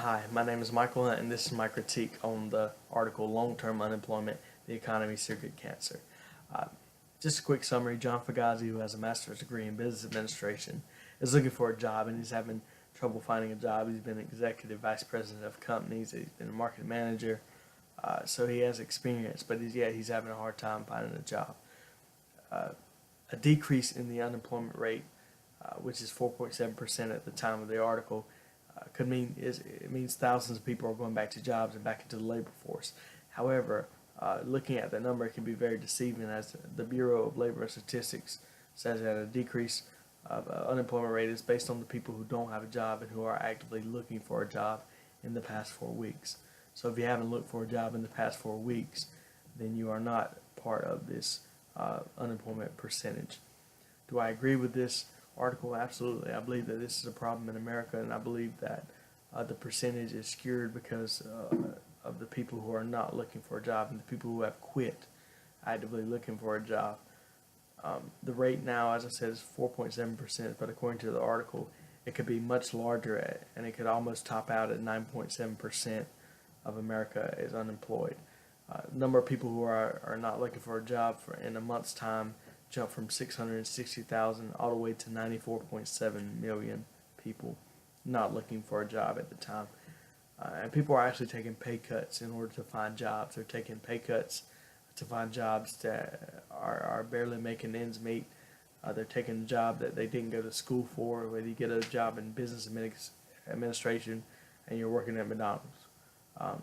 Hi, my name is Michael Hunt, and this is my critique on the article Long-Term Unemployment, the Economy's Secret Cancer. Uh, just a quick summary. John Fugazi, who has a master's degree in business administration, is looking for a job, and he's having trouble finding a job. He's been executive vice president of companies. He's been a market manager, so he has experience, but he's having a hard time finding a job. Uh, a decrease in the unemployment rate, which is 4.7% at the time of the article, it means thousands of people are going back to jobs and back into the labor force. However, looking at the number, it can be very deceiving, as the Bureau of Labor Statistics says that a decrease of unemployment rate is based on the people who don't have a job and who are actively looking for a job in the past 4 weeks. So if you haven't looked for a job in the past 4 weeks, then you are not part of this unemployment percentage. Do I agree with this article? Absolutely. I believe that this is a problem in America, and I believe that the percentage is skewed because of the people who are not looking for a job and the people who have quit actively looking for a job. The rate now, as I said, is 4.7%, but according to the article, it could be much larger, and it could almost top out at 9.7% of America is unemployed. Number of people who are not looking for a job in a month's time jumped from 660,000 all the way to 94.7 million people not looking for a job at the time. And people are actually taking pay cuts in order to find jobs. They're taking pay cuts to find jobs that are barely making ends meet. They're taking a job that they didn't go to school for, whether you get a job in business administration and you're working at McDonald's.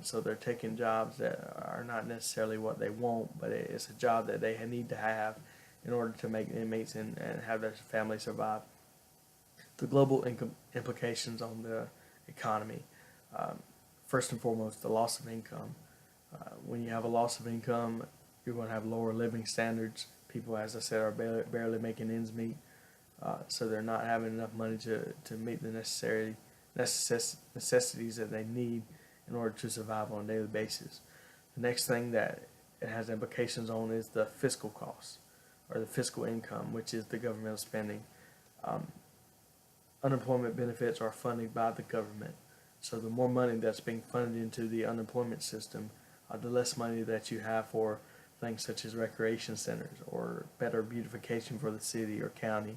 So they're taking jobs that are not necessarily what they want, but it's a job that they need to have in order to make inmates and have their family survive. The global implications on the economy. First and foremost, the loss of income. When you have a loss of income, you're going to have lower living standards. People, as I said, are barely making ends meet. So they're not having enough money to meet the necessities that they need in order to survive on a daily basis. The next thing that it has implications on is the fiscal costs, or the fiscal income, which is the governmental spending. Um, Unemployment benefits are funded by the government. So the more money that's being funded into the unemployment system, the less money that you have for things such as recreation centers or better beautification for the city or county,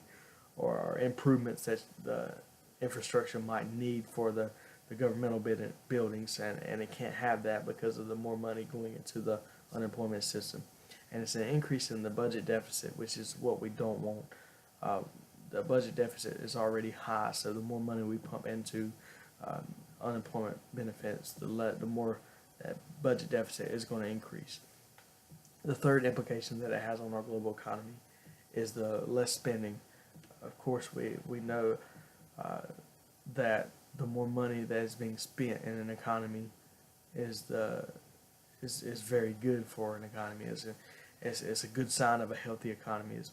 or improvements that the infrastructure might need for the governmental buildings, and it can't have that because of the more money going into the unemployment system. And it's an increase in the budget deficit, which is what we don't want. Uh, the budget deficit is already high, so the more money we pump into um, unemployment benefits, the more that budget deficit is going to increase. The third implication that it has on our global economy is the less spending. Of course, we know uh, that the more money that is being spent in an economy is is very good for an economy. It's a good sign of a healthy economy. Is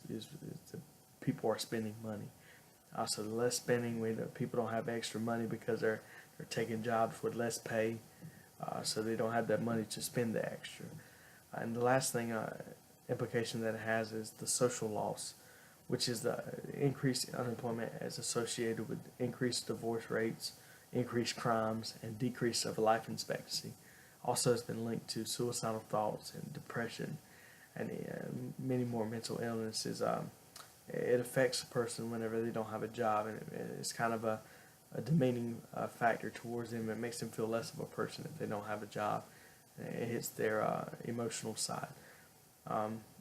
the people are spending money. Also, the less spending, people don't have extra money because they're taking jobs with less pay, so they don't have that money to spend the extra. And the last thing implication that it has is the social loss, which is the increased unemployment as associated with increased divorce rates, increased crimes, and decrease of life expectancy. Also, has been linked to suicidal thoughts and depression, and many more mental illnesses. It affects a person whenever they don't have a job, and it's kind of a demeaning factor towards them. It makes them feel less of a person if they don't have a job. It hits their emotional side.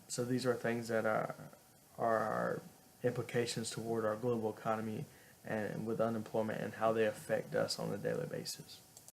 So these are things that are implications toward our global economy and with unemployment and how they affect us on a daily basis.